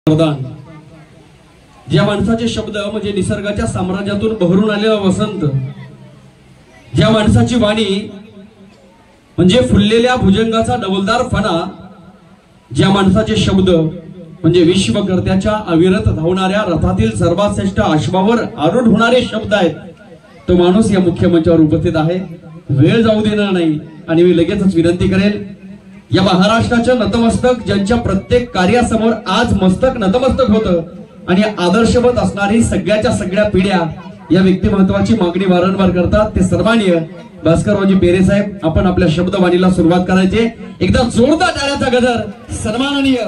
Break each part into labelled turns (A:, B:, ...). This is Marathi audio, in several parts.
A: वरदान ज्या माणसाचे शब्द म्हणजे निसर्गाच्या साम्राज्यातून बहरून आलेला वसंत, ज्या माणसाची वाणी म्हणजे फुललेल्या भुजंगाचा डबलदार फणा, ज्या माणसाचे शब्द म्हणजे विश्वकर्त्याच्या अविरत धावणाऱ्या रथातील सर्वात श्रेष्ठ अश्वावर आरूढ होणारे शब्द आहेत, तो माणूस या मुख्य मंचावर उपस्थित आहे. वेळ जाऊ देणार नाही आणि मी लगेचच विनंती करेल, या महाराष्ट्राच्या नतमस्तक ज्यांच्या प्रत्येक कार्यासमोर आज मस्तक नतमस्तक होतं आणि आदर्शवत असणारी सगळ्याच्या सगळ्या पिढ्या या व्यक्तिमत्वाची मागणी वारंवार करतात, ते सन्माननीय भास्कररावजी पेरे साहेब, आपण आपल्या शब्दवाणीला सुरुवात करायची. एकदा जोरदार टाळ्याचा गजर सन्माननीय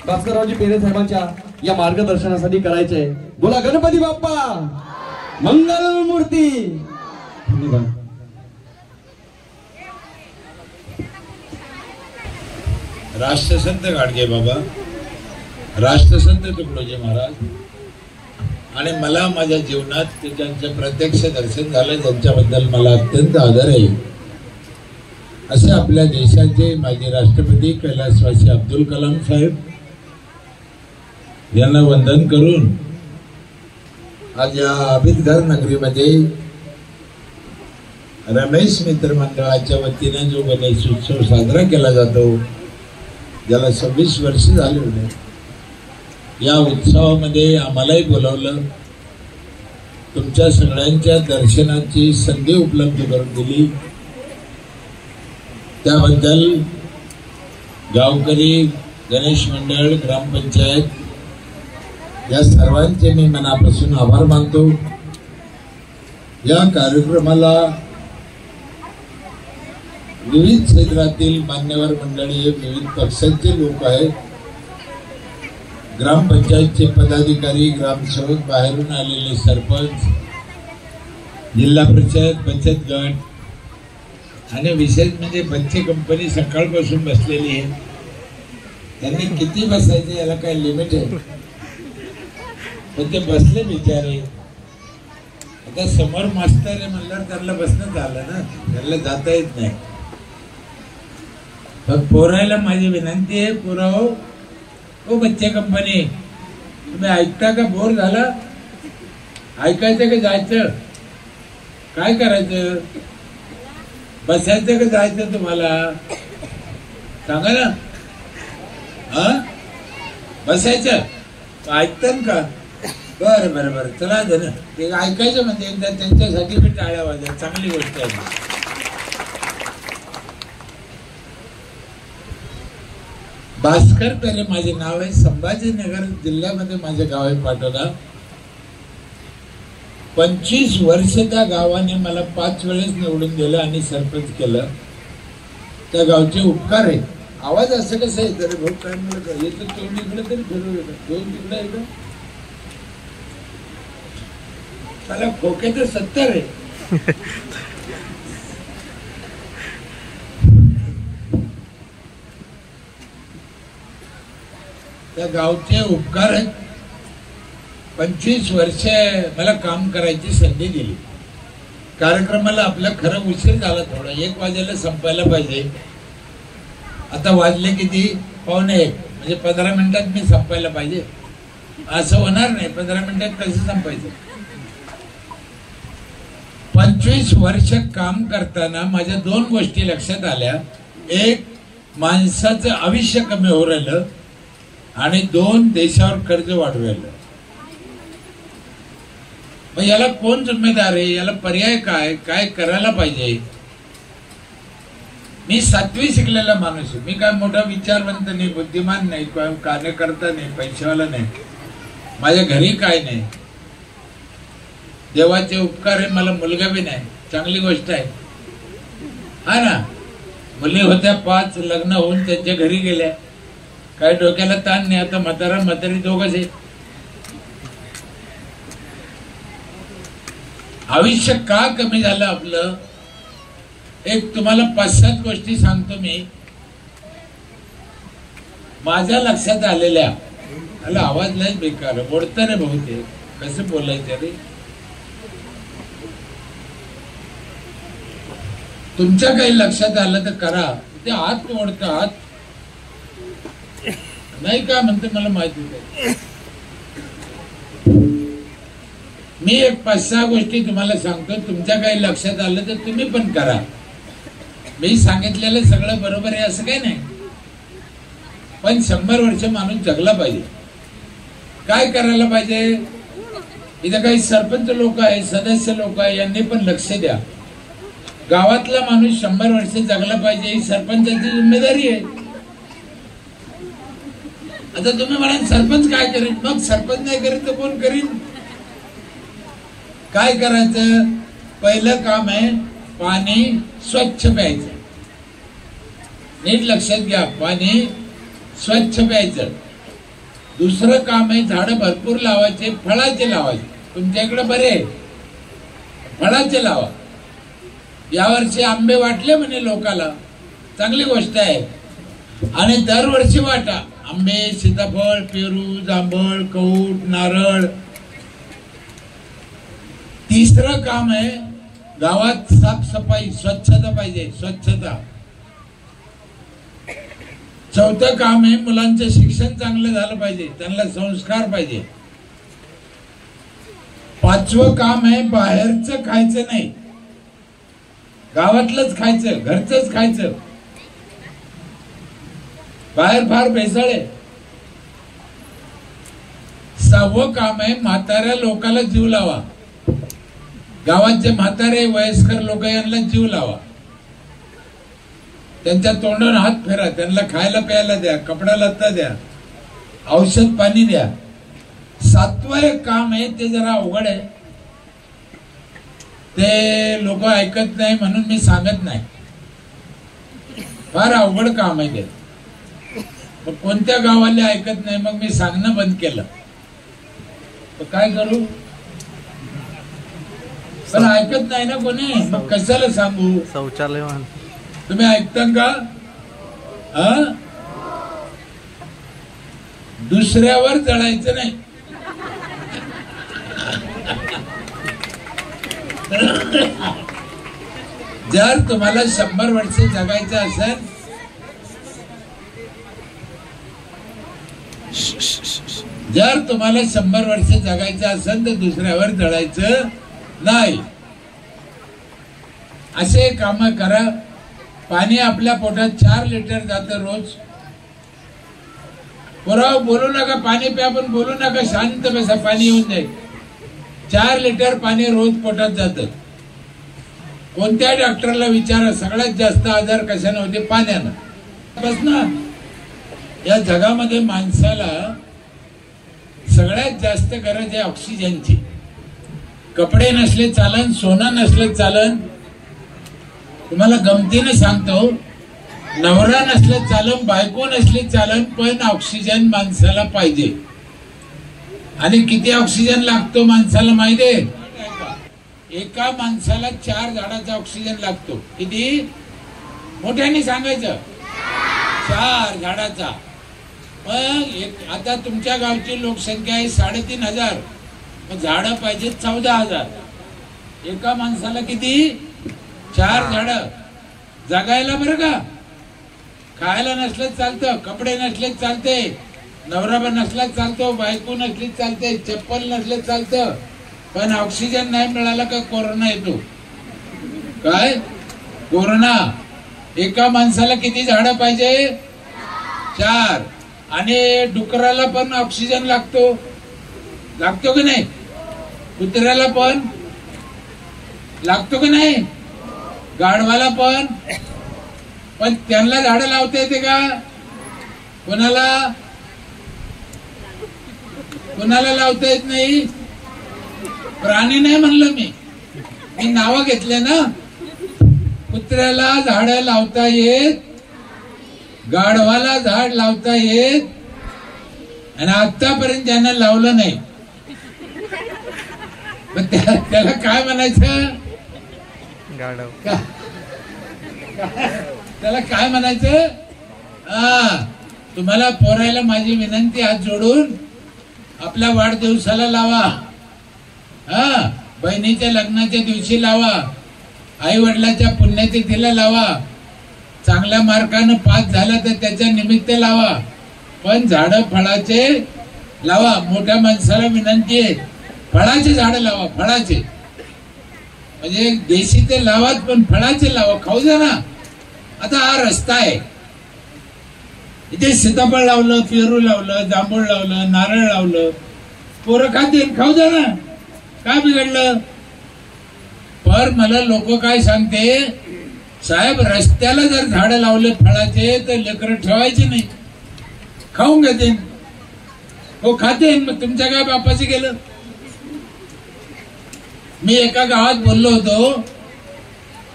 A: भास्कररावजी पेरे साहेबांच्या या मार्गदर्शनासाठी करायचे. बोला गणपती बाप्पा मंगल मूर्ती. धन्यवाद.
B: राष्ट्रसंत गाडगे बाबा, राष्ट्रसंत तुकडोजी महाराज, आणि मला माझ्या जीवनात त्यांचं प्रत्यक्ष दर्शन झालं, त्यांच्याबद्दल मला अत्यंत आदर आहे. असे आपल्या देशाचे माजी राष्ट्रपती कैलासवासी अब्दुल कलाम साहेब यांना वंदन करून आज या आंबेडकर नगरीमध्ये रमेश मित्र मंडळाच्या वतीने जो गणेश उत्सव साजरा केला जातो, ज्याला 26 वर्ष झाले होते, या उत्सवामध्ये आम्हालाही बोलावलं, तुमच्या सगळ्यांच्या दर्शनाची संधी उपलब्ध करून दिली. त्याबद्दल गावकरी, गणेश मंडळ, ग्रामपंचायत या सर्वांचे मी मनापासून आभार मानतो. या कार्यक्रमाला विविध क्षेत्रातील मान्यवर मंडळी, विविध पक्षांचे लोक आहेत, ग्रामपंचायतचे पदाधिकारी, ग्रामसेवक, बाहेरून आलेले सरपंच, जिल्हा परिषद, बचत गट, आणि विशेष म्हणजे बच्चे कंपनी सकाळपासून बसलेली आहे. त्यांनी किती बसायचे याला काय लिमिट आहे, पण ते बसले बिचारे. आता समोर मास्तर आहे म्हणल्यावर त्यांना बसणं झालं ना, त्यांना जाता येत नाही. पण पोरायला माझी विनंती आहे, पोराओ, ओ बच्चे कंपनी, तुम्ही ऐकता का? बोर झाला? ऐकायचं का जायचं? काय करायचं? बसायचं का जायचं तुम्हाला? सांगा ना. हा, बसायचं? ऐकतात का? बरं बरं बरं, चला दे ना. ते ऐकायचं म्हणजे एकदा त्यांच्यासाठी मी टाळ्या वाजवा, चांगली गोष्ट आहे. भास्कर पेरे माझे नाव आहे, संभाजीनगर जिल्ह्यामध्ये माझे गाव आहे पाटोदा. 25 वर्ष त्या गावाने मला 5 वेळेस निवडून दिलं आणि सरपंच केलं. त्या गावचे उपकार आहे. आवाज असं कसं आहे तरी भाऊ, काय मला येतं तोंड इकडे तरी फिरवू येतं, दोन तिकडे येतं. त्याला खोके तर 70 आहे. त्या गावचे उपकार आहेत. 25 वर्ष मला काम करायची संधी दिली. कार्यक्रमाला आपला खरं उशीर झाला, थोडा 1 वाजेला संपायला पाहिजे. आता वाजले किती? 1:45, म्हणजे 15 मिनिटात मी संपायला पाहिजे. असं होणार नाही. 15 मिनिटात कसं संपायचं? 25 वर्ष काम करताना माझ्या 2 गोष्टी लक्षात आल्या. एक, माणसाचं आयुष्य कमी होऊ राहिलं, आणि 2, देशावर कर्ज वाढू राहिलं. मग याला कोण जिम्मेदार आहे? याला पर्याय काय? काय करायला पाहिजे? मी 7वी शिकलेला माणूस आहे. मी काय मोठा विचारवंत नाही, बुद्धिमान नाही, कार्यकर्ता नाही, पैशावाला नाही. माझ्या घरी काय नाही. देवाचे उपकार आहे, मला मुलगा बी नाही. चांगली गोष्ट आहे, हा ना. मुली होत्या 5, लग्न होऊन त्यांच्या घरी गेल्या. काय डोक्याला ताण नाही. आता म्हातारा म्हातारी दोघंच आहे. आयुष्य का कमी झालं आपलं? एक तुम्हाला 5-7 गोष्टी सांगतो मी, माझ्या लक्षात आलेल्या. मला आवाज नाही बेकार बोलतं रे भाऊ, ते कसं बोलायचं रे? तुमच्या काही लक्षात आलं तर करा. ते हात मोडतं, हात नाही का म्हणते मला माहिती नाही. मी एक 5-6 गोष्टी तुम्हाला सांगतो, तुमच्या काही लक्षात आलं तर तुम्ही पण करा. मी सांगितलेलं सगळं बरोबर आहे असं काही नाही, पण 100 वर्ष माणूस जगला पाहिजे. काय करायला पाहिजे? इथं काही सरपंच लोक आहे, सदस्य लोक आहे, यांनी पण लक्ष द्या. गावातला माणूस 100 वर्ष जगला पाहिजे ही सरपंचाची जिम्मेदारी आहे. आता तुम्ही म्हणाल सरपंच काय करेन? मग सरपंच नाही करेन तर कोण करीन? काय करायचं? पहिलं काम आहे पाणी स्वच्छ प्यायचं. नीट लक्षात घ्या, पाणी स्वच्छ प्यायचं. दुसरं काम आहे झाडं भरपूर लावायचे, फळाचे लावायचे. तुमच्याकडे बरे फळाचे लावा. यावर्षी आंबे वाटले म्हणे लोकाला, चांगली गोष्ट आहे. आणि दरवर्षी वाटा आंबे, सीताफळ, पेरू, जांभळ, कौट, नारळ. तिसरं काम आहे गावात साफसफाई, स्वच्छता पाहिजे, स्वच्छता. चौथं काम आहे मुलांचं शिक्षण चांगलं झालं पाहिजे, त्यांना संस्कार पाहिजे. 5वं काम आहे बाहेरचं खायचं नाही, गावातलंच खायचं, घरचंच खायचं. बाहेर फार भेसळ आहे. 6वं काम आहे म्हाताऱ्या लोकांना जीव लावा. गावात जे म्हातारे वयस्कर लोक यांना जीव लावा. त्यांच्या तोंडावर हात फेरा, त्यांना खायला प्यायला द्या, कपडा लत्ता द्या, औषध पाणी द्या. 7वं एक काम आहे ते जरा अवघड आहे, ते लोक ऐकत नाही म्हणून मी सांगत नाही. फार अवघड काम आहे ते. मग कोणत्या गावाले ऐकत नाही, मग मी सांगणं बंद केलं. तर काय करू? पण ऐकत नाही ना कोणी, मग कशाला सांगू?
C: शौचालय
B: तुम्ही ऐकता का? दुसऱ्यावर जळायचं नाही. जर तुम्हाला 100 वर्ष जगायचं असेल, जर तुम्हाला 100 वर्ष जगायचं असेल तर दुसऱ्यावर जळायचं नाही. असे काम करा. पाणी आपल्या पोटात 4 लिटर जातं रोज. पुराव बोलू नका, पाणी प्या, पण बोलू नका, शांत बसा, पाणी येऊन जाईल. 4 लिटर पाणी रोज पोटात जातं. कोणत्या डॉक्टरला विचारा, सगळ्यात जास्त आजार कशाने होते? पाण्यानं. बस ना. या जगामध्ये माणसाला सगळ्यात जास्त गरज आहे ऑक्सिजनची. कपडे नसले चालन, सोनं नसले चालन. तुम्हाला गमतीने सांगतो, नवरा नसले चालन, बायको नसली चालन, पण ऑक्सिजन माणसाला पाहिजे. आणि किती ऑक्सिजन लागतो माणसाला माहितीये? एका माणसाला 4 झाडाचा ऑक्सिजन लागतो. किती? मोठ्याने सांगायचं, 4 झाडाचा. मग आता तुमच्या गावची लोकसंख्या आहे 3,500, मग झाडं पाहिजे 14,000. एका माणसाला किती? 4 झाडं. जगायला बरं का. खायला नसलं चालतं, कपडे नसले चालते, नवरा नसला चालतो, बायको नसली चालते, चप्पल नसले चालतं, पण ऑक्सिजन नाही मिळाला का कोरोना येतो. काय? कोरोना. एका माणसाला किती झाडं पाहिजे? 4. आणि डुकराला पण ऑक्सिजन लागतो. लागतो की नाही? कुत्र्याला पण लागतो की नाही? गाढवाला पण. पण त्यांना झाडं लावता येते का? कोणाला? कोणाला लावता येत नाही. प्राणी नाही म्हणलं मी नावं घेतले ना. कुत्र्याला झाडं लावता येत, गाढवाला झाड लावता येत, आणि आतापर्यंत ज्यांना लावलं नाही त्याला काय म्हणायचं?
C: गाढव.
B: त्याला काय म्हणायचं? तुम्हाला पोरायला माझी विनंती, हात जोडून आपल्या वाढदिवसाला लावा, बहिणीच्या लग्नाच्या दिवशी लावा, आई वडिलाच्या पुण्यतिथीला लावा, चांगल्या मार्कानं पास झाला तर त्याच्या निमित्त लावा, पण झाडं फळाचे लावा. मोठ्या माणसाला विनंती आहे, फळाचे झाड लावा, फळाचे, म्हणजे देशी ते लावाच पण फळाचे लावा, खाऊ द्या ना. आता हा रस्ता आहे, इथे सीताफळ लावलं, पेरू लावलं, जांभूळ लावलं, नारळ लावलं, पोरं खातील, खाऊ द्या ना, काय बिघडलं. पण मला लोक काय सांगते, साहेब रस्त्याला जर झाड लावले फळाचे तर लेकरं ठेवायचे नाही, खाऊन घेते, हो खाते, मग तुमच्या काय बापाचे गेलं. मी एका गावात बोललो होतो,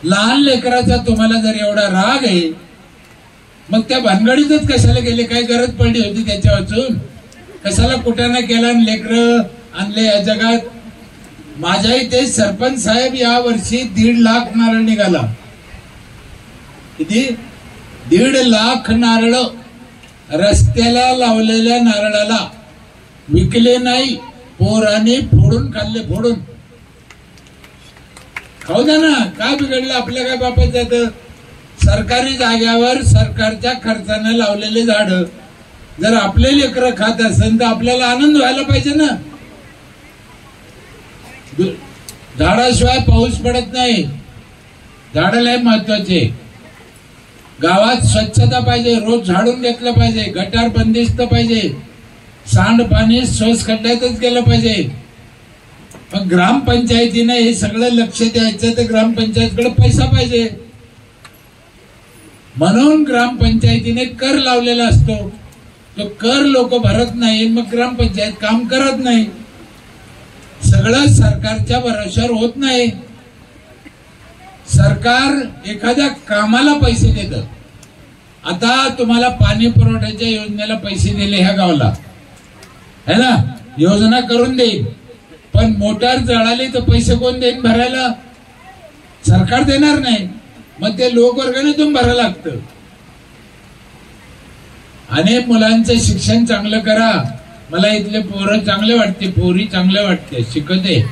B: लहान लेकराचा तुम्हाला जर एवढा राग आहे मग त्या भानगडीतच कशाला गेले, काय गरज पडली होती त्याच्या वाचून, कशाला कुठे केला लेकर आणले या जगात. माझ्या इथे सरपंच साहेब या वर्षी 1.5 लाख नारळ निघाला. किती? 1.5 लाख नारळ रस्त्याला लावलेल्या नारळाला विकले नाही, पोराने फोडून खाल्ले, फोडून. खाऊ द्या ना, काय बिघडलं, आपल्या काय बापाचं जातं. सरकारी जाग्यावर सरकारच्या खर्चानं लावलेले झाड जर आपले लेकरं खात असेल तर आपल्याला आनंद व्हायला पाहिजे ना. झाडाशिवाय पाऊस पडत नाही, झाड लय महत्वाचे. गावात स्वच्छता पाहिजे, रोज झाडून घेतलं पाहिजे, गटार बंदिस्त पाहिजे, सांडपाणी सोस खड्ड्यातच गेलं पाहिजे. पण ग्रामपंचायतीने हे सगळं लक्ष द्यायचं तर ग्रामपंचायतकडे पैसा पाहिजे. म्हणून ग्रामपंचायतीने कर लावलेला असतो, तो कर लोक भरत नाही, मग ग्रामपंचायत काम करत नाही. सगळं सरकारच्या भरोश्यावर होत नाही. सरकार एखाद्या कामाला पैसे देतं. आता तुम्हाला पाणी पुरवठ्याच्या योजनेला पैसे दिले ह्या गावाला, है ना, योजना करून देईल, पण मोटार जळाली तर पैसे कोण देईन भरायला? सरकार देणार नाही, मग ते लोकवर्गाने भरायला लागतं. अनेक मुलांचं शिक्षण चांगलं करा. मला इथले पोरं चांगले वाटते, पोरी चांगले वाटते, शिकते.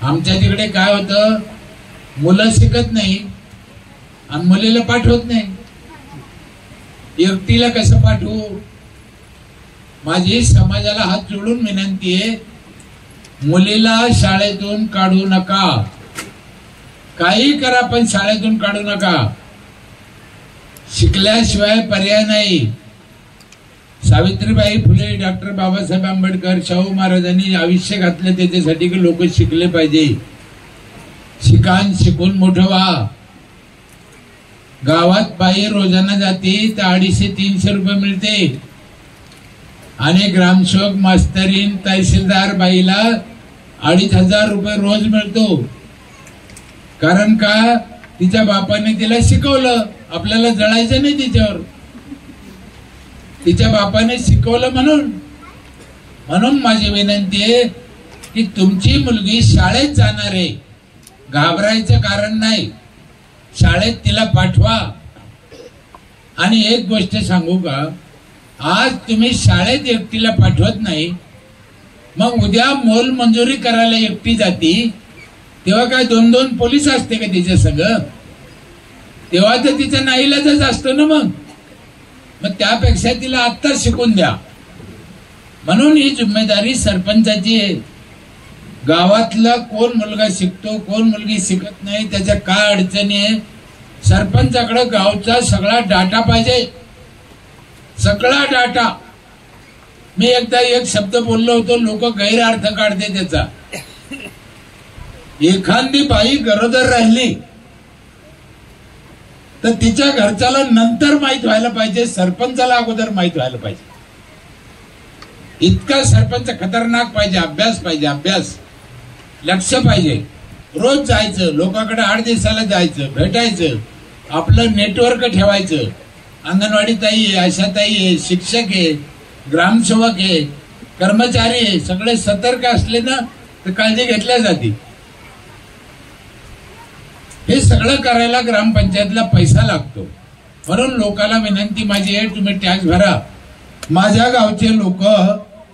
B: आमच्या तिकडे काय होतं, मुलं शिकत नाही आणि मुलीला पाठवत नाही. एकटीला कसं पाठवू? माझी समाजाला हात जोडून विनंती आहे, मुलीला शाळेतून काढू नका. काही करा पण शाळेतून काढू नका. शिकल्याशिवाय पर्याय नाही. सावित्रीबाई फुले, डॉक्टर बाबासाहेब आंबेडकर, शाहू महाराजांनी आयुष्य घातलं त्याच्यासाठी की लोक शिकले पाहिजे. शिकान, शिकून मोठं व्हा. गावात बाई रोजाना जाते तर 250-300 रुपये मिळते आणि ग्रामसेवक, मास्तरीन, तहसीलदार बाईला 2500 रुपये रोज मिळतो. कारण का? तिच्या बापाने तिला शिकवलं. आपल्याला जळायचं नाही तिच्यावर, तिच्या बापाने शिकवलं म्हणून. म्हणून माझी विनंती आहे की तुमची मुलगी शाळेत जाणार आहे, घाबरायचं कारण नाही. शाळेत तिला पाठवा. आणि एक गोष्ट सांगू का, आज तुम्ही शाळेत एकटीला पाठवत नाही, मग उद्या मोल मंजुरी करायला एकटी जाती तेव्हा काय 2-2 पोलीस असते का तिच्या संग? तेव्हा तर तिचा नाईलाजच असतो ना. मग त्यापेक्षा तिला आत्ता शिकून द्या. म्हणून ही जिम्मेदारी सरपंचाची आहे. गावातला कोण मुलगा शिकतो, कोण मुलगी शिकत नाही, त्याच्या काय अडचणी आहे, सरपंचाकडे गावचा सगळा डाटा पाहिजे, सगळा डाटा. मी एकदा एक शब्द बोललो होतो, लोक गैरअर्थ काढते त्याचा. एखादी बाई गरोदर राहिली तर तिच्या घरच्याला नंतर माहित व्हायला पाहिजे, सरपंचाला अगोदर माहित व्हायला पाहिजे. इतका सरपंच खतरनाक पाहिजे. अभ्यास पाहिजे, अभ्यास, लक्ष पाहिजे. रोज जायचं, लोकांकडे 8 दिवसाला जायचं, भेटायचं, आपलं नेटवर्क ठेवायचं. अंगणवाडी ताई आहे, आशा ताई आहे, शिक्षक आहे, ग्रामसेवक आहे, कर्मचारी आहे, सगळे सतर्क असले ना तर काळजी घेतल्या जाते. हे सगळं करायला ग्रामपंचायतला पैसा लागतो. म्हणून लोकांना विनंती माझी आहे, तुम्ही टॅक्स भरा. माझ्या गावचे लोक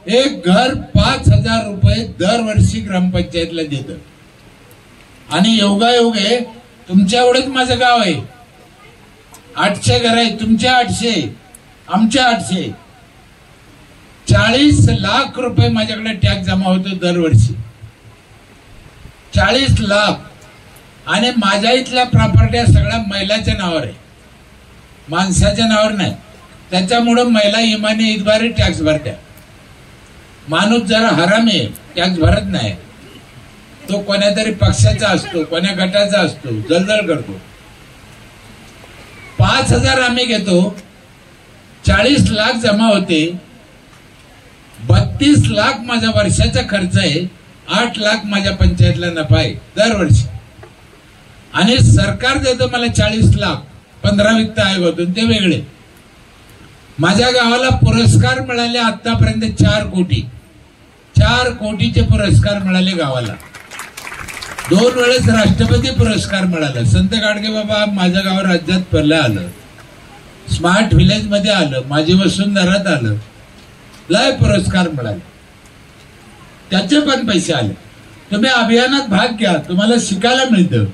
B: एक घर 5000 रुपये दरवर्षी ग्रामपंचायतला देतात. आणि योगायोग आहे, तुमच्या एवढंच माझं गाव आहे, 800 घर आहे. तुमच्या 800, आमच्या 800. 40 लाख रुपये माझ्याकडे टॅक्स जमा होतो दरवर्षी. 40 लाख आणि माझ्या इथल्या प्रॉपर्ट्या सगळ्या महिलाच्या नावावर आहे, माणसाच्या नावावर नाही. त्याच्यामुळं महिला इमानी इतबारी टॅक्स भरत्या. माणूस जरा हरामी आहे, टॅक्स भरत नाही. तो कोण्यातरी पक्षाचा असतो, कोण्या गटाचा असतो, जलजल करतो. 5,000 आम्ही घेतो, 40 लाख जमा होते, 32 लाख माझा वर्षाचा खर्च आहे, 8 लाख माझ्या पंचायतला नफा आहे दरवर्षी. आणि सरकार देतं मला 40 लाख 15 वित्त आयोगातून, ते वेगळे. माझ्या गावाला पुरस्कार मिळाले आतापर्यंत 4 कोटी, 4 कोटीचे पुरस्कार मिळाले गावाला. 2 वेळेस राष्ट्रपती पुरस्कार मिळाला. संत गाडगे बाबा माझ्या गाव राज्यात पहिलं आलं, स्मार्ट व्हिलेज मध्ये आलं, माझी वसुंधरात आलं, लय पुरस्कार मिळाले. त्याचे पण पैसे आले. तुम्ही अभियानात भाग घ्या, तुम्हाला शिकायला मिळतं.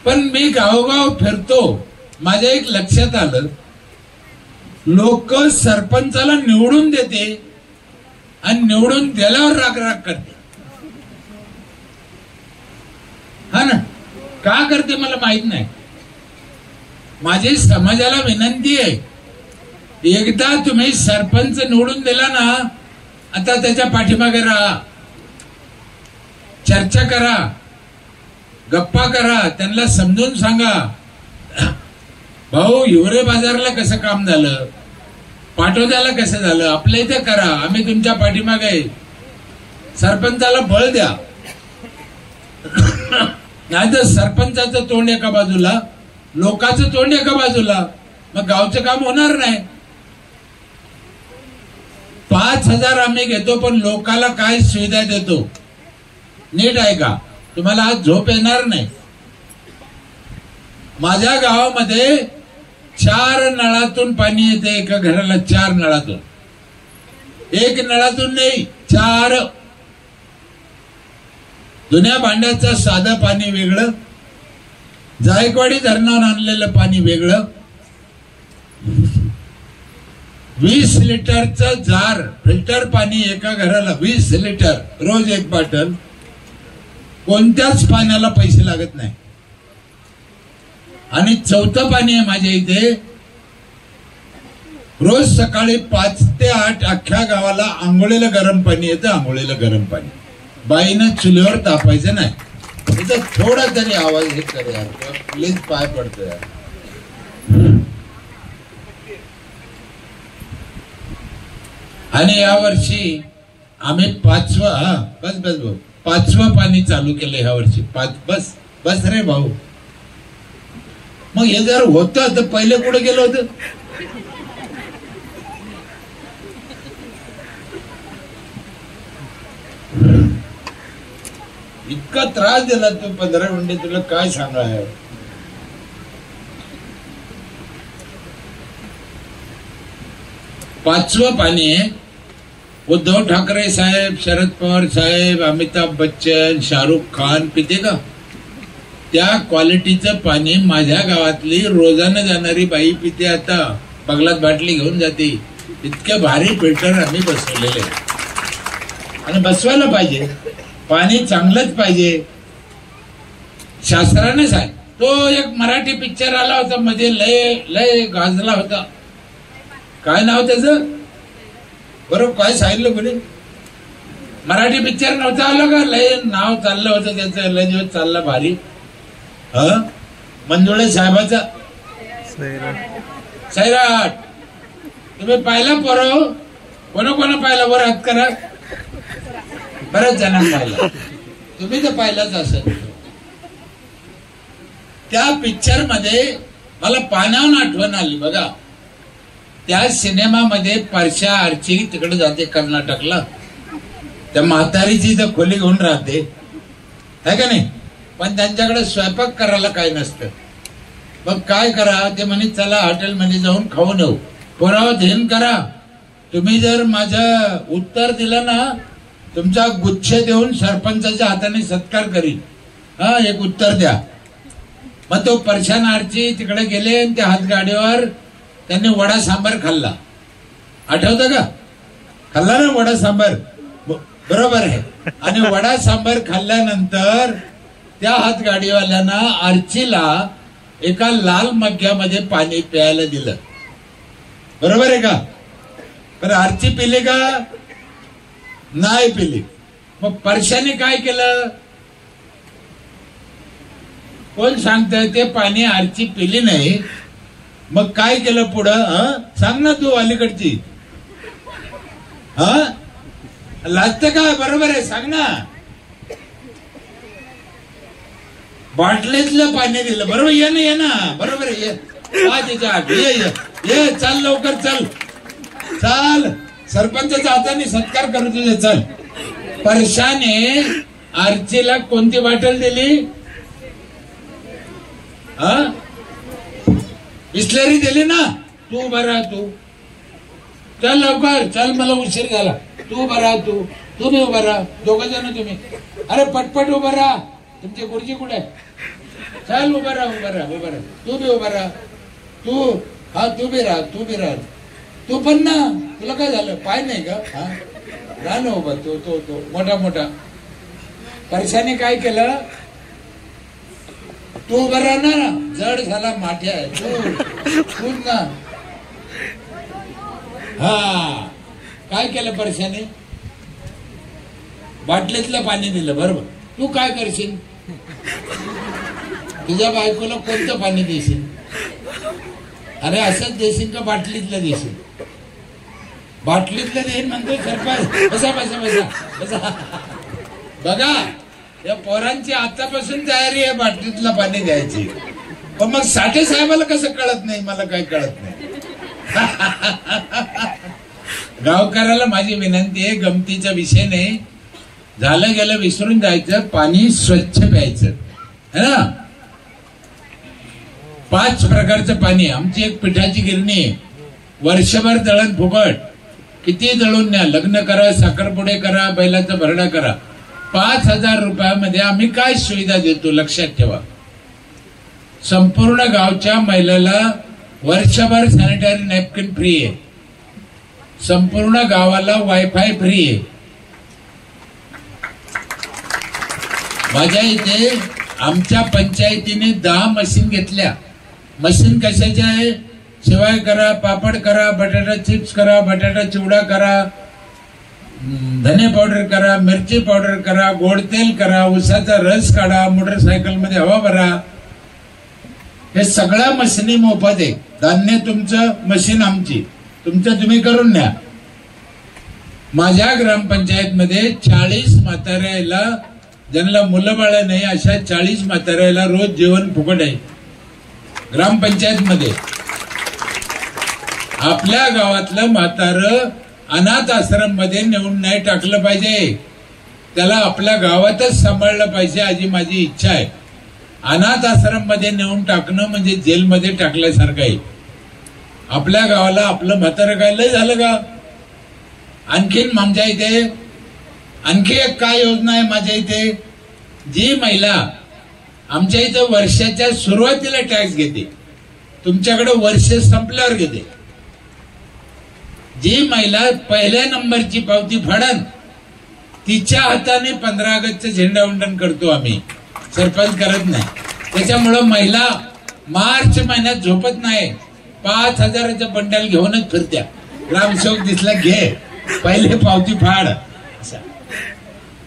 B: पण मी गावोगाव फिरतो, माझ्या एक लक्षात आलं, लोक सरपंचाला निवडून देते आणि निवडून दिल्यावर राग करते. हा ना, का करते मला माहित नाही. माझी समाजाला विनंती आहे, एकदा तुम्ही सरपंच निवडून दिला ना, आता त्याच्या पाठीमागे राहा, चर्चा करा, गप्पा करा, त्यांना समजून सांगा, भाऊ हिवरे बाजारला कसं काम झालं, पाटोद्याला कसं झालं, आपल्या इथे करा, आम्ही तुमच्या पाठीमागे आहे. सरपंचाला बळ द्या. नाही तर सरपंचाचं तोंड एका बाजूला, लोकांचं तोंड एका बाजूला, मग गावचं काम होणार नाही. 5,000 आम्ही घेतो, पण लोकाला काय सुविधा देतो नीट आहे का? तुम्हाला आज झोप येणार नाही. माझ्या गावामध्ये 4 नळातून पाणी येते एका घराला, 4 नळातून. एक नळातून नाही, 4. जुन्या भांड्याचं साधं पाणी वेगळं, जायकवाडी धरणावर आणलेलं पाणी वेगळं. 20 लिटरचं जार फिल्टर पाणी एका घराला, 20 लिटर रोज एक बॉटल. कोणत्याच पाण्याला पैसे लागत नाही. आणि 4थं पाणी आहे माझ्या इथे, रोज सकाळी 5 ते 8 अख्ख्या गावाला आंघोळीला गरम पाणी येतं. आंघोळीला गरम पाणी बाईनं चुलीवर तापायचं नाही. इथं थोडा तरी आवाज हे करे यार, प्लीज पाय पडतो यार. आणि यावर्षी आम्ही 5वं पाणी चालू केलं ह्या वर्षी. बस रे भाऊ. मग हे जर होतं तर पहिले कुठे गेलं होतं? इतका त्रास दिला तू 15 मिनिटे, तुला काय सांगाय. पाचवं पाणी आहे. उद्धव ठाकरे साहेब, शरद पवार साहेब, अमिताभ बच्चन, शाहरुख खान पिते का? त्या क्वालिटीचं पाणी माझ्या गावातली रोजानं जाणारी बाई पिते. आता बगलात बाटली घेऊन जाते. इतके भारी फिल्टर आम्ही बसवलेले आणि बसवायला पाहिजे. पाणी चांगलंच पाहिजे. शास्त्राने सांग. तो एक मराठी पिक्चर आला होता मध्ये, लय गाजला होता. काय नाव त्याचं? बरोबर काय सांगितलं कोणी? मराठी पिक्चर नव्हतं आलं का? लय नाव चाललं होतं त्याचं, लय दिवस चालला भारी. मंजुळे साहेबाचा सैराट. तुम्ही पाहिला पोरं? कोण पाहिला? वर हात करा. बऱ्याच जणांना पाहिला. तुम्ही तर पाहिलाच असेल. त्या पिक्चर मध्ये मला पाण्याहून आठवण आली बघा. त्या सिनेमामध्ये परशा आर्ची तिकडे जाते कर्नाटकला. त्या म्हातारीची तर खोली घेऊन राहते, है का नाही? पण त्यांच्याकडे स्वयंपाक करायला काय नसतं. मग काय करा? ते म्हणे चला हॉटेलमध्ये जाऊन खाऊन येऊ. पुरावा ध्यान करा. तुम्ही जर माझं उत्तर दिलं ना, तुमचा गुच्छ देऊन सरपंचाच्या हाताने सत्कार करीन. एक उत्तर द्या. मग तो परशान आर्ची तिकडे गेले आणि त्या हातगाडीवर त्यांनी वडा सांबार खाल्ला. आठवतं का? खाल्ला ना वडा सांबार? बरोबर आहे. आणि वडा सांबार खाल्ल्यानंतर त्या हातगाडीवाल्यांना आर्चीला एका लाल मग्ग्यामध्ये पाणी प्यायला दिलं. बरोबर आहे का? पण आर्ची पिली का? नाही पिली. मग परशाने काय केलं? कोण सांगतंय? ते पाणी आर्ची पिली नाही. मग काय केलं पुढं? सांग ना तू अलीकडची. लाजत काय? बरोबर आहे, सांग ना. बाटलीतलं पाणी दिलं. बरोबर, ये ना बरोबर आहे. ये चल लवकर, चल सरपंचाच्या हाताने सत्कार करू तुझे. चल. परशाने आर्चीला कोणती बाटल दिली? बिस्लरी दिली ना. तू बरा, तू चल लवकर, चल मला उशीर झाला. तू बरा, तू बी उभा राहा. दोघं जण तुम्ही. अरे पटपट उभा राहा. तुमची गुरुजी कुठे? चल उभा राहा. तू बी उभा राहा. तू बी राहा. तू पण ना. तुला काय झालं? पाय नाही का? राहा ना उभा. तो मोठा. परशाने काय केलं? तू उभा राहा ना. जड झाला माठ्या तू ना. काय केलं परशाने? बाटलीतलं पाणी दिलं. बरोबर. तू काय करशील? तुझ्या बायकोला कोणतं पाणी देशील? अरे असंच देशील का बाटलीतलं देशील? बाटलीतलं देईन म्हणतो सरपंच. बसा. बघा, या पोरांची आतापासून तयारी आहे बाटलीतलं पाणी द्यायची. पण मग साठे साहेबाला कसं कळत नाही? मला काही कळत नाही. गावकऱ्याला माझी विनंती आहे, गमतीचा विषय नाही, झालं गेलं विसरून जायचं. पाणी स्वच्छ प्यायचं है ना. 5 प्रकारचं पाणी. आमची एक पिठाची गिरणी आहे. वर्षभर दळण फुकट. किती दळून न्या. लग्न करा, साखरपुडे करा, बैलाचा भरडा करा. 5,000 रुपयामध्ये आम्ही काय सुविधा देतो लक्षात ठेवा. संपूर्ण गावच्या महिलाला वर्षभर सॅनिटरी नॅपकिन फ्री आहे. संपूर्ण गावाला वायफाय फ्री आहे. माझ्या इथे आमच्या पंचायतीने 10 मशीन घेतल्या. मशीन कशाच्या आहे? शेवाय करा, पापड करा, बटाटा चिप्स करा, बटाटा चिवडा करा, धने पावडर करा, मिरची पावडर करा, गोड तेल करा, उसाचा रस काढा, मोटरसायकल मध्ये हवा भरा. हे सगळ्या मशीनी मोफत आहे. धान्य तुमचं, मशीन आमची. तुमचं तुम्ही करून न्या. माझ्या ग्रामपंचायत मध्ये 40 म्हाताऱ्याला, ज्यांना मुलं बाळ नाही अशा 40 म्हाताऱ्याला रोज जेवण फुकट आहे ग्रामपंचायत मध्ये. आपल्या गावातलं म्हातारं अनाथ आश्रम मध्ये नेऊन नाही टाकलं पाहिजे. त्याला आपल्या गावातच सांभाळलं पाहिजे अशी माझी इच्छा आहे. अनाथ आश्रम मध्ये नेऊन टाकणं म्हणजे जेलमध्ये टाकल्यासारखं आहे. आपल्या गावाला आपलं म्हातारं काय लय झालं का? आणखीन आमच्या इथे आणखी एक काय योजना आहे माझ्या इथे. जी महिला आमच्या इथे वर्षाच्या सुरुवातीला टॅक्स घेते, तुमच्याकडे वर्ष संपल्यावर घेते. जी महिला पहिल्या नंबरची पावती फाडन तिच्या हाताने 15 ऑगस्टचं झेंडावंदन करतो आम्ही. सरपंच करत नाही. त्याच्यामुळं महिला मार्च महिन्यात झोपत नाही. 5,000चं बंडल घेऊनच फिरत्या. ग्रामसेवक दिसला घे, पहिले पावती फाड.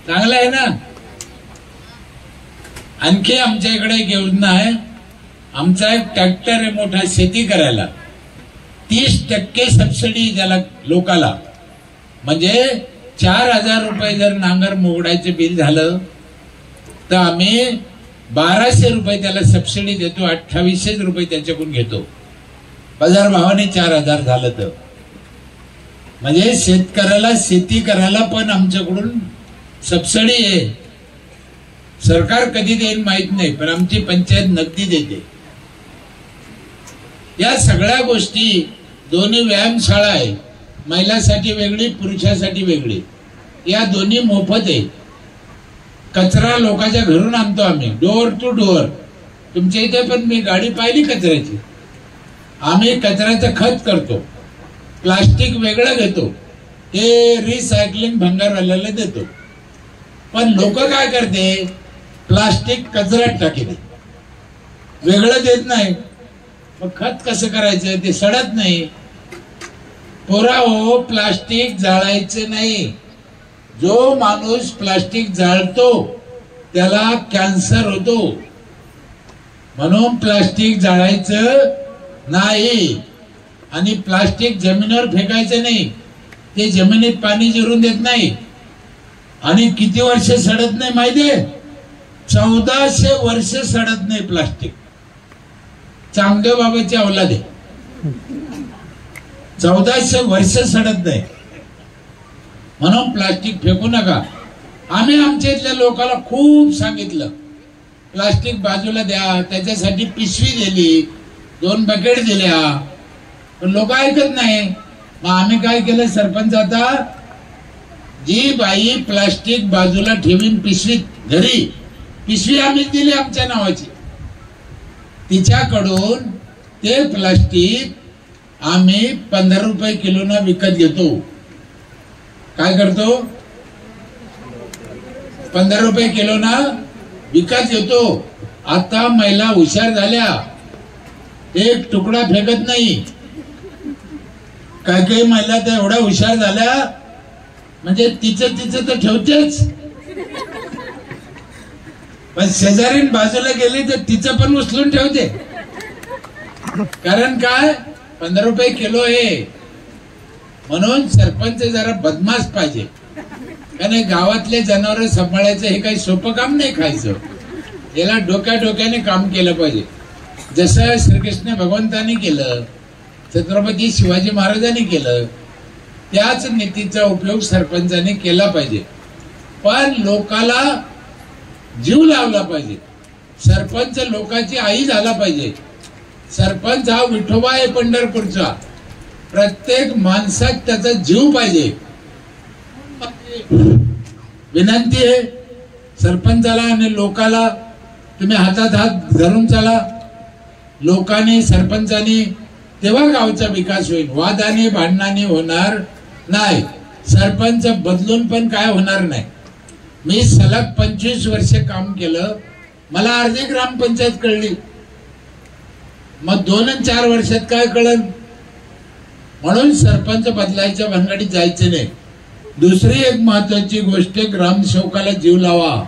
B: चांगलं आहे ना. आणखी आमच्या इकडे एक योजना आहे. आमचा एक ट्रॅक्टर आहे मोठा शेती करायला, 30% सबसिडी ज्याला लोकाला. म्हणजे 4,000 रुपये जर नांगर मोगडायचं बिल झालं तर आम्ही 1,200 रुपये त्याला सबसिडी देतो. 2,800 रुपये त्याच्याकडून घेतो. बाजार भावाने 4,000 झालं तर. म्हणजे शेतकऱ्याला शेती करायला पण आमच्याकडून सबसिडी आहे. सरकार कधी देईल माहित नाही, पण आमची पंचायत नगदी देते. या सगळ्या गोष्टी, दोन्ही व्यायामशाळा आहे, महिलांसाठी वेगळी, पुरुषासाठी वेगळी. या दोन्ही मोफत आहे. कचरा लोकांच्या घरून आणतो आम्ही, डोअर टू डोअर. तुमच्या इथे पण मी गाडी पाहिली कचऱ्याची. आम्ही कचऱ्याचं खत करतो, प्लास्टिक वेगळं घेतो. ते रिसायकलिंग भंगारवाल्याला देतो. पण लोक काय करते, प्लास्टिक कचऱ्यात टाकते, वेगळं देत नाही. मग खत कसं करायचं, ते सडत नाही. पोराओ, प्लास्टिक जाळायचं नाही. जो माणूस प्लास्टिक जाळतो त्याला कॅन्सर होतो. म्हणून प्लास्टिक जाळायचं नाही. आणि प्लास्टिक जमिनीवर फेकायचं नाही, ते जमिनीत पाणी जिरून देत नाही. आणि किती वर्ष सडत नाही माहितीये, 1400 वर्ष सडत नाही प्लास्टिक. चांगदेव बाबाची औलाद आहे, 1400 वर्ष सडत नाही. म्हणून प्लास्टिक फेकू नका. आम्ही आमच्या इथल्या लोकांना खूप सांगितलं, प्लास्टिक बाजूला द्या. त्याच्यासाठी पिशवी दिली, 2 बकेट दिल्या, पण लोक ऐकत नाही. मग आम्ही काय केलं, सरपंच, आता जी बाई प्लास्टिक बाजूला ठेवीन पिशवीत घरी, पिशवी आम्ही दिली आमच्या नावाची, तिच्याकडून ते प्लास्टिक आम्ही 15 रुपये किलोनं विकत घेतो. काय करतो, 15 रुपये किलोनं विकत घेतो. आता महिला हुशार झाल्या, एक तुकडा फेकत नाही. काही काही महिला तर एवढ्या हुशार झाल्या, म्हणजे तिचं तर ठेवतेच, पण शेजारीन बाजूला गेली तर तिचं पण उचलून ठेवते. कारण काय, 15 रुपये किलो आहे. म्हणून सरपंच जरा बदमाश पाहिजे, कारण गावातले जनावर सांभाळायचं हे काही सोपं काम नाही. खायचं याला डोक्याने काम केलं पाहिजे. जसं श्रीकृष्ण भगवंतानी केलं, छत्रपती शिवाजी महाराजांनी केलं, त्याच नीतीचा उपयोग सरपंचाने केला पाहिजे. पण लोकाला जीव लावला पाहिजे. सरपंच लोकांची आई झाला पाहिजे. सरपंच हा विठोबा आहे पंढरपूरचा. प्रत्येक माणसात त्याचा जीव पाहिजे. विनंती आहे सरपंचाला आणि लोकाला, तुम्ही हातात हात धरून चला. लोकांनी, सरपंचानी, तेव्हा गावचा विकास होईल. वादाने भांडणाने होणार नाही. सरपंच बदलून पण काय होणार नाही. मी सलग 25 वर्ष काम केलं, मला अर्धी ग्रामपंचायत कळली. मग 2 आणि 4 वर्षात काय कळलं. म्हणून सरपंच बदलायच्या भानगडीत जायचं नाही. दुसरी एक महत्वाची गोष्ट, ग्रामसेवकाला जीव लावा.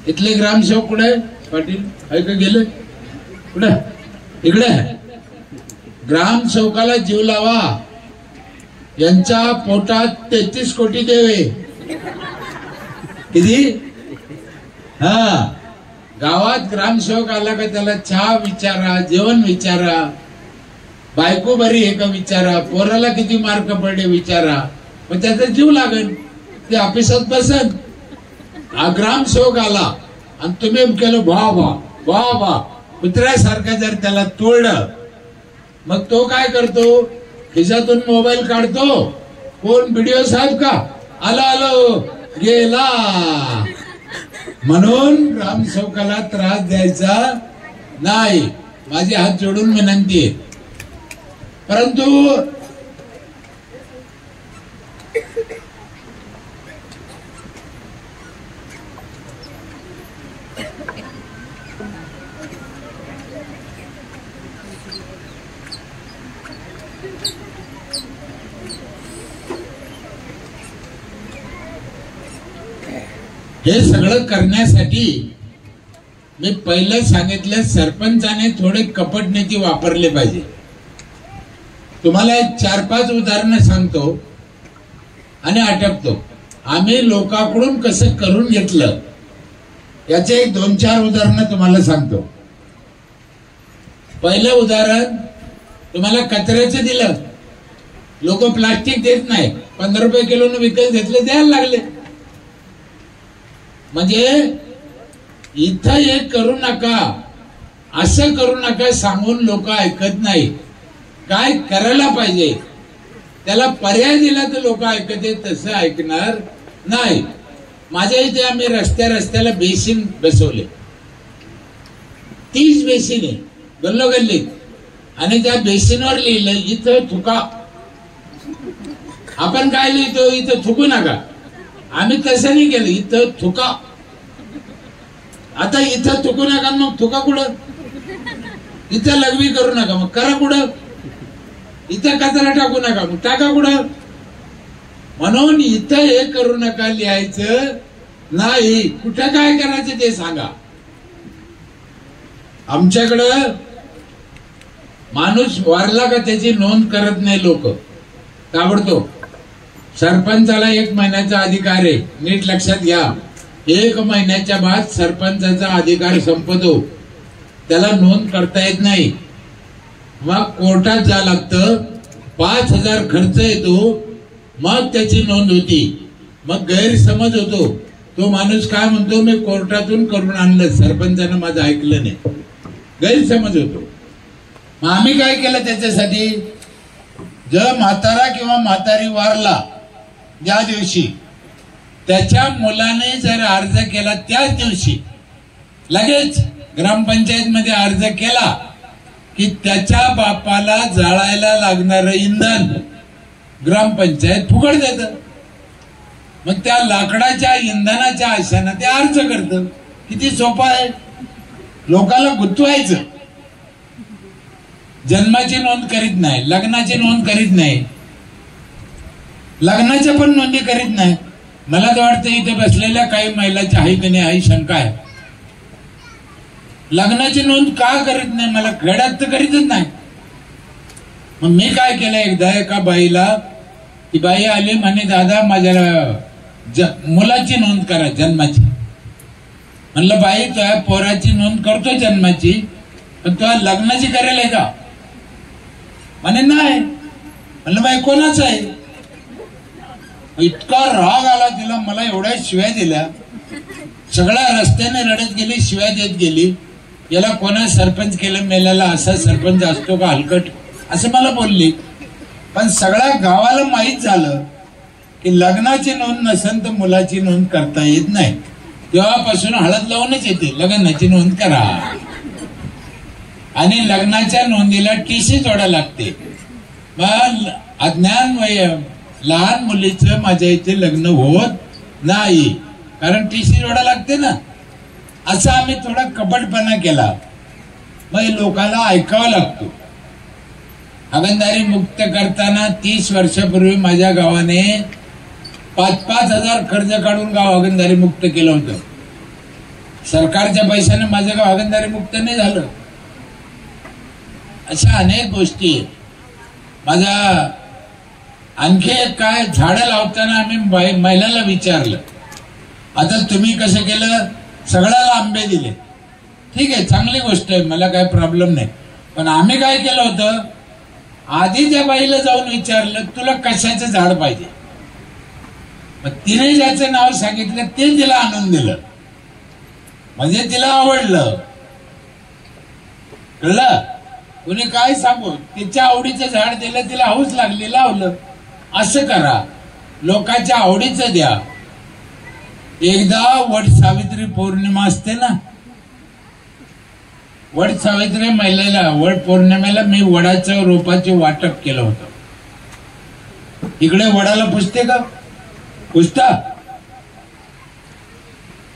B: इथले ग्रामसेवक कुठे, पाटील आहे का, गेले कुठे, इकडे. ग्रामसेवकाला जीव लावा. यांच्या पोटात 33 कोटी देवे. किती, हा. गावात ग्रामसेवक आला का त्याला चहा विचारा, जेवण विचारा, बायको बरी आहे का विचारा, पोराला किती मार्क पडले विचारा. मग त्याचा जीव लागेल, ते ऑफिसात बसन. ग्रामसेवक आला आणि तुम्ही केलं भा भा भा भा कुत्र्यासारखं जर त्याला तोडलं, मग तो काय करतो, खिशातून मोबाईल काढतो, कोण व्हिडिओ साहेब का, आलो गेला. म्हणून ग्रामसेवकाला त्रास द्यायचा नाही. माझे हात जोडून विनंती आहे. परंतु हे सगळं करण्यासाठी मी पहिलं सांगितलं, सरपंचाने थोडे कपट नीती वापरले पाहिजे. तुम्हाला एक 4-5 उदाहरणं सांगतो आणि आटपतो. आम्ही लोकांकडून कसं करून घेतलं याचे एक 2-4 उदाहरणं तुम्हाला सांगतो. पहिलं उदाहरण, तुम्हाला कचऱ्याचं दिलं, लोक प्लास्टिक देत नाही, 15 रुपये किलोनं विकत घेतले, द्यायला लागले. म्हणजे इथं हे करू नका, असं करू नका सांगून लोक ऐकत नाही. काय करायला पाहिजे त्याला पर्याय दिला तर लोक ऐकते, तसं ऐकणार नाही. माझ्या इथे आम्ही रस्त्याला बेसिन बसवले, 30 बेसिन आहे गल्लोगल्लीत, आणि त्या बेसिनवर लिहिलं इथं थुका. आपण काय लिहितो, इथं थुकू नका. आम्ही तसं नाही केलं, इथं थुका. आता इथं थुकू नका, मग थुका कुठं? इथं लघवी करू नका, मग करा कुठं? इथं कचरा टाकू नका, मग टाका कुठं? म्हणून इथं हे करू नका लिहायचं नाही. कुठं काय करायचं ते सांगा. आमच्याकडं माणूस वारला का त्याची नोंद करत नाही लोक, ताबडतोब. सरपंचाला 1 महिन्याचा अधिकार आहे, नीट लक्षात घ्या. 1 महिन्याच्या बाद सरपंचाचा अधिकार संपतो, त्याला नोंद करता येत नाही. मग कोर्टात जा लागतं, 5,000 खर्च येतो, मग त्याची नोंद होती. मग गैरसमज होतो. तो माणूस काय म्हणतो, मी कोर्टातून करून आणलं, सरपंचानं माझं ऐकलं नाही, गैरसमज होतो. मग आम्ही काय केलं त्याच्यासाठी, जर म्हातारा किंवा म्हातारी वारला ज्या दिवशी, त्याच्या मुलाने जर अर्ज केला त्याच दिवशी लगेच ग्रामपंचायत मध्ये अर्ज केला की त्याच्या बापाला जाळायला लागणारं इंधन ग्रामपंचायत फुकट देत. मग त्या लाकडाच्या इंधनाच्या आशाने ते अर्ज करत. किती सोपं आहे, लोकांना गुंतवायचं. जन्माची नोंद करीत नाही, लग्नाची नोंद करीत नाही, लग्नाच्या पण नोंदी करीत नाही. मला तर वाटतं इथे बसलेल्या काही महिलाची आहे की नाही आई शंका आहे. लग्नाची नोंद का करीत नाही, मला खेड्यात तर करीतच नाही. मग मी काय केलं, एकदा एका बाईला, ती बाई आली म्हणे, दादा माझ्या मुलाची नोंद करा, जन्माची. म्हणलं बाई तुझ्या पोराची नोंद करतो जन्माची, पण तुझ्या लग्नाची करेल आहे का? म्हणे नाही. म्हणलं बाई कोणाच आहे? इतका राग आला तिला, मला एवढ्या शिव्या दिल्या, सगळ्या रस्त्याने रडत गेली, शिव्या देत गेली. याला कोणा सरपंच केलं मेल्याला, असा सरपंच असतो का हलकट, असं मला बोलली. पण सगळ्या गावाला माहीत झालं की लग्नाची नोंद नसेल तर मुलाची नोंद करता येत नाही. तेव्हापासून हळद लावूनच येते, लग्नाची नोंद करा. आणि लग्नाच्या नोंदीला टीसी जोडा लागते. मग अज्ञान लहान मुलीचं माझ्या इथे लग्न होत नाही, कारण टीसी जोडा लागते ना. असं आम्ही थोडा कपटपणा केला. मग लोकांना ऐकावं लागतो. हागणदारी मुक्त करताना 30 वर्षापूर्वी माझ्या गावाने 5-5 हजार कर्ज काढून गाव हागणदारी मुक्त केलं होतं. सरकारच्या पैशाने माझं गाव हागणदारी मुक्त नाही झालं. अशा अनेक गोष्टी. माझा आणखी एक काय, झाडं लावताना आम्ही महिलाला विचारलं, आता तुम्ही कसं केलं, सगळ्याला आंबे दिले, ठीक आहे, चांगली गोष्ट आहे, मला काही प्रॉब्लेम नाही. पण आम्ही काय केलं होतं, आधी त्या बाईला जाऊन विचारलं तुला कशाचं झाड पाहिजे. मग तिने ज्याचं नाव सांगितलं ते तिला आणून दिलं, म्हणजे तिला आवडलं. कळलं? कुणी काय सांगू, तिच्या आवडीचं झाड दिलं, तिला हौस लागली, लावलं. असं करा, लोकांच्या आवडीचं द्या. एकदा वट सावित्री पौर्णिमा असते ना, वट सावित्री महिलेला वट पौर्णिमेला मी वडाचं रोपाचे वाटप केलं होतं. इकडे वडाला पुजते का? पुजता?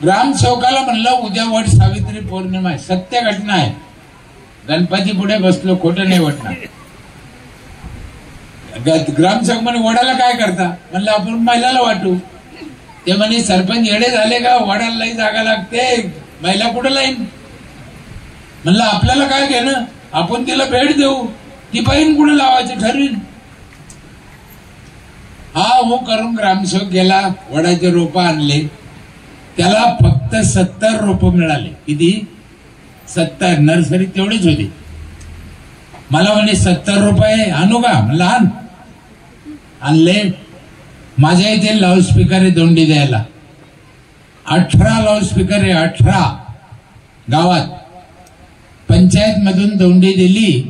B: ग्रामसेवकाला म्हणलं उद्या वट सावित्री पौर्णिमा आहे, सत्य घटना आहे, गणपती पुढे बसलो, खोटं नाही वाटणार. ग्रामसेवक म्हणे वडाला काय करता? म्हणलं आपण महिलाला वाटू. ते म्हणे सरपंच येडे झाले का, वडाला लई जागा लागते, महिला कुठं लाईन? म्हणलं आपल्याला काय घेणं, आपण तिला भेट देऊ, ती पाहिजे कुठे लावायची ठरवीन. हा हो करून ग्रामसेवक गेला, वडाचे रोप आणले. त्याला फक्त 70 रोप मिळाले. किती? 70. नर्सरी तेवढीच होती. मला म्हणे 70 रुपये आणू का? म्हणलं आण. आणले. माझ्या इथे लाऊडस्पीकर आहे दोंडी द्यायला, 18 लाऊडस्पीकर आहे, 18 गावात. पंचायत मधून दोंडी दिली,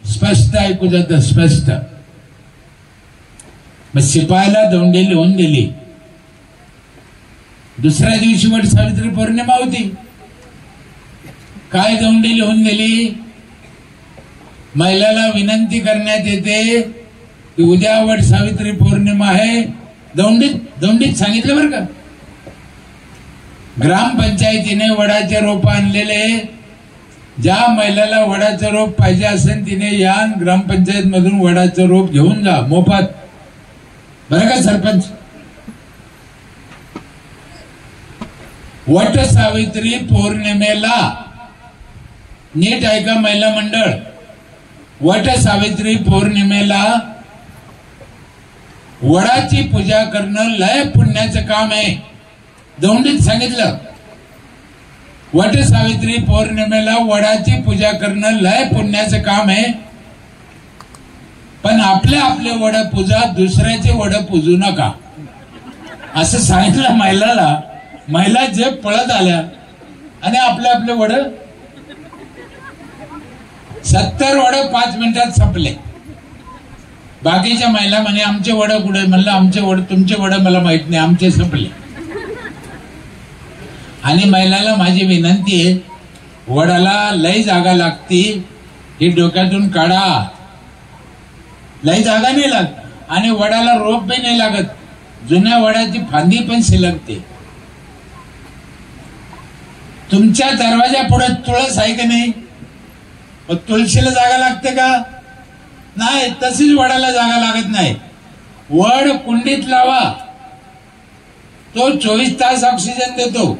B: स्पष्ट ऐकू जातं, स्पष्ट. मग शिपायाला दोंडी लिहून दिली. दुसऱ्या दिवशी वट सावित्री पौर्णिमा होती. काय दोंडी लिहून दिली? महिलाला विनंती करण्यात येते की उद्या वट सावित्री पौर्णिमा आहे, दौंडीत सांगितलं बरं का. ग्रामपंचायतीने वडाचे रोप आणलेले, ज्या महिलाला वडाचं रोप पाहिजे असेल तिने या ग्रामपंचायत मधून वडाचं रोप घेऊन जा मोफत, बरं का सरपंच. वट सावित्री पौर्णिमेला नीट ऐका महिला मंडळ, वट सावित्री पौर्णिमेला वडाची पूजा करणं लय पुण्याचं काम आहे. दौंडीत सांगितलं, वट सावित्री पौर्णिमेला वडाची पूजा करणं लय पुण्याचं काम आहे. पण आपले वड पूजा, दुसऱ्याचे वड पूजू नका असं सांगितलं महिलाला. महिला जे पळत आल्या आणि आपले वड 70 वड 5 मिनिटात संपले. बाकीच्या महिला म्हणे आमचे वड कुठे, म्हणलं आमचे वड, तुमचे वड मला माहित नाही, आमचे संपले. आणि महिलाला माझी विनंती आहे, वडाला लय जागा लागती, हे डोक्यातून काढा. लय जागा नाही लागत आणि वडाला रोप बी नाही लागत, जुन्या वडाची फांदी पण शिलकते. तुमच्या दरवाजा पुढे तुळस आहे की नाही, तुळशीला जागा लागते का? नाही. तशीच वडाला जागा लागत नाही. वड कुंडीत लावा, तो 24 तास ऑक्सिजन देतो.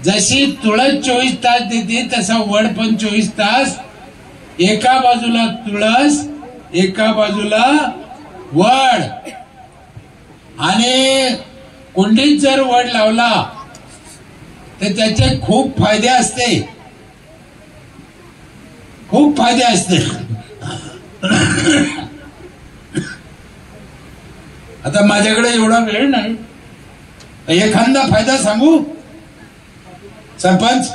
B: जशी तुळस 24 तास देते तसा वड पण 24 तास. एका बाजूला तुळस, एका बाजूला वड. आणि कुंडीत जर वड लावला तर त्याचे खूप फायदे असते, खूप फायदे असते. आता माझ्याकडे एवढा वेळ नाही, एखादा फायदा सांगू सरपंच.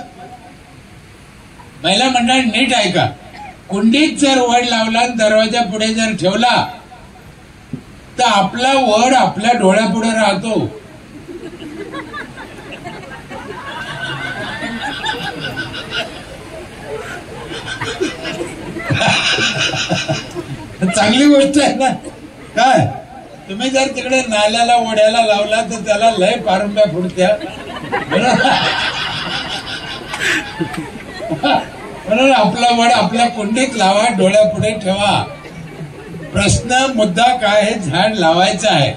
B: महिला मंडळ नीट ऐका, कुंडीत जर वड लावला, दरवाजा पुढे जर ठेवला तर आपला वड आपल्या डोळ्यापुढे राहतो. चांगली गोष्ट आहे ना. काय तुम्ही जर तिकडे नाल्याला ओढ्याला लावला तर त्याला लय पारुंब्या फुटत्या. म्हणून आपला वड आपल्या कुंडीत लावा, डोळ्यापुढे ठेवा. प्रश्न मुद्दा काय आहे, झाड लावायचं आहे.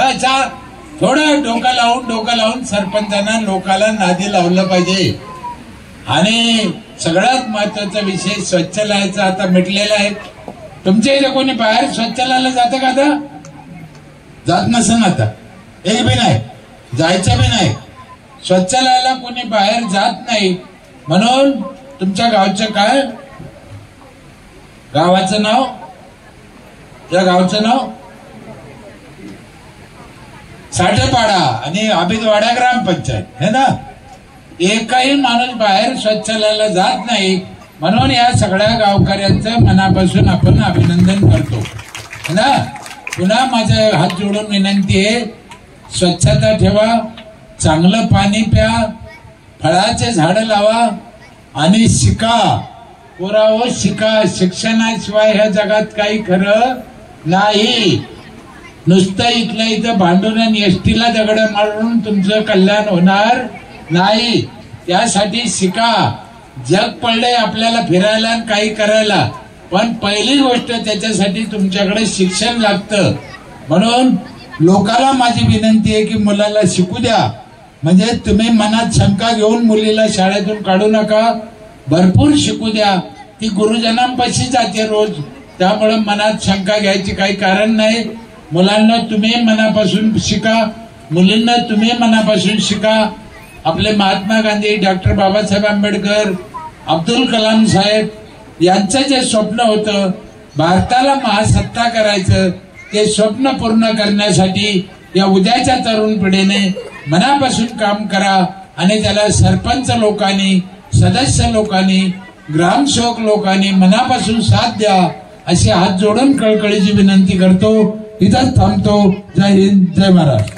B: अच्छा, थोडं डोकं लावून सरपंचांना लोकाला नादी लावलं पाहिजे. आणि सगळ्यात महत्वाचा विषय स्वच्छालयाचा आता मिटलेला आहे. तुमच्या इथे कोणी बाहेर स्वच्छालयाला जातं का? आता जात नसेल, आता एक बी नाही, जायचं बी नाही. स्वच्छालयाला कोणी बाहेर जात नाही. म्हणून तुमच्या गावचं काय, गावाचं नाव, या गावचं नाव साठेपाडा आणि आबिदवाडा ग्रामपंचायत है ना. एकही माणूस बाहेर स्वच्छालयाला जात नाही. म्हणून या सगळ्या गावकऱ्यांचं मनापासून आपण अभिनंदन करतो ना. पुन्हा माझं हात जोडून विनंती आहे, स्वच्छता ठेवा, चांगलं पाणी प्या, फळाचे झाड लावा आणि शिका. पोराओ शिका. शिक्षणाशिवाय ह्या जगात काही खरं नाही. नुसतं इथल्या इथं भांडून आणि एसटीला दगड मारून तुमचं कल्याण होणार नाही. त्यासाठी शिका. जग पडलंय आपल्याला फिरायला आणि काही करायला, पण पहिली गोष्ट त्याच्यासाठी तुमच्याकडे शिक्षण लागतं. म्हणून लोकाला माझी विनंती आहे की मुलाला शिकू द्या. म्हणजे तुम्ही मनात शंका घेऊन मुलीला शाळेतून काढू नका, भरपूर शिकू द्या. ती गुरुजनांपाशी जाते रोज, त्यामुळे मनात शंका घ्यायची काही कारण नाही. मुलांना तुम्ही मनापासून शिका, मुलींना तुम्ही मनापासून शिका. आपले महात्मा गांधी, डॉक्टर बाबासाहेब आंबेडकर, अब्दुल कलाम साहेब यांचं जे स्वप्न होतं भारताला महासत्ता करायचं, ते स्वप्न पूर्ण करण्यासाठी या उद्याच्या तरुण पिढीने मनापासून काम करा. आणि त्याला सरपंच लोकांनी, सदस्य लोकांनी, ग्रामसेवक लोकांनी मनापासून साथ द्या अशी हात जोडून कळकळीची विनंती करतो. इथंच थांबतो. जय हिंद, जय महाराष्ट्र.